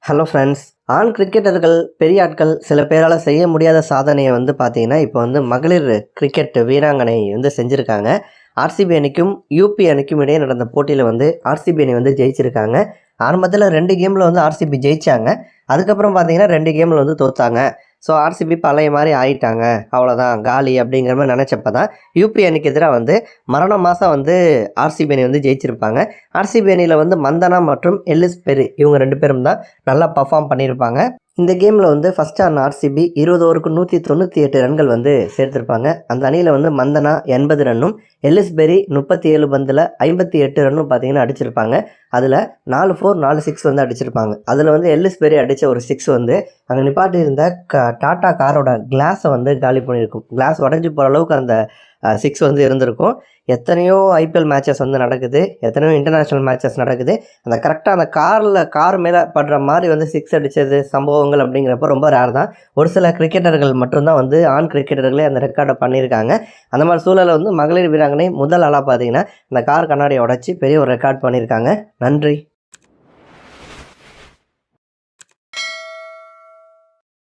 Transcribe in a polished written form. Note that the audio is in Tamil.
Hello friends. ஆண் கிரிக்கெட்டர்கள், பெரிய ஆட்கள் சில பேரால் செய்ய முடியாத சாதனையை பார்த்தீங்கன்னா, இப்போ மகளிர் கிரிக்கெட் வீராங்கனை செஞ்சுருக்காங்க. ஆர்சிபி அணிக்கும், யூபி அணிக்கும் இடையே நடந்த போட்டியில் ஆர்சிபி அணி ஜெயிச்சிருக்காங்க. ஆரம்பத்தில் 2 கேமில் ஆர்சிபி ஜெயிச்சாங்க. அதுக்கப்புறம் பார்த்தீங்கன்னா 2 கேமில் தோத்தாங்க. ஸோ ஆர்சிபி பழைய மாதிரி ஆயிட்டாங்க, அவ்வளோதான் காலி அப்படிங்கிற மாதிரி நினச்சப்ப தான் யூபி அணிக்கு எதிராக மரண மாதம் ஆர்சிபி அணி ஜெயிச்சிருப்பாங்க. ஆர்சிபி அணியில் மந்தனா மற்றும் எல்லிஸ் பெரி இவங்க 2 பேரும் தான் நல்லா பர்ஃபார்ம் பண்ணியிருப்பாங்க. இந்த கேமில் ஃபஸ்ட் ஆன ஆர்சிபி 20 ஓவருக்கு 198 ரன்கள் சேர்த்துருப்பாங்க. அந்த அணியில் மந்தனா 80 ரன்னும், எல்லிஸ் பெரி 37 பந்தில் 58 ரன்னும் பார்த்தீங்கன்னா அடிச்சிருப்பாங்க. அதில் 4 4 4 6 அடிச்சிருப்பாங்க. அதில் எல்லிஸ் பெரி அடித்த ஒரு 6 அங்கே நிப்பாட்டி இருந்த டாட்டா காரோட கிளாஸை காலி பண்ணியிருக்கும். கிளாஸ் உடஞ்சி போகிற அளவுக்கு அந்த 6 இருந்திருக்கும். எத்தனையோ ஐபிஎல் மேட்சஸ் நடக்குது, எத்தனையோ இன்டர்நேஷ்னல் மேட்சஸ் நடக்குது. அந்த கரெக்டாக அந்த கார் மேலே படுற மாதிரி 6 அடித்தது சம்பவங்கள் அப்படிங்கிறப்ப ரொம்ப ரேர் தான். ஒரு சில கிரிக்கெட்டர்கள் மட்டும்தான் ஆண் கிரிக்கெட்டர்களே அந்த ரெக்கார்டை பண்ணியிருக்காங்க. அந்த மாதிரி சூழலை மகளிர் வீராங்கனை முதல் ஆளாக பார்த்தீங்கன்னா அந்த கார் கண்ணாடியை உடச்சி பெரிய ஒரு ரெக்கார்ட் பண்ணியிருக்காங்க. நன்றி.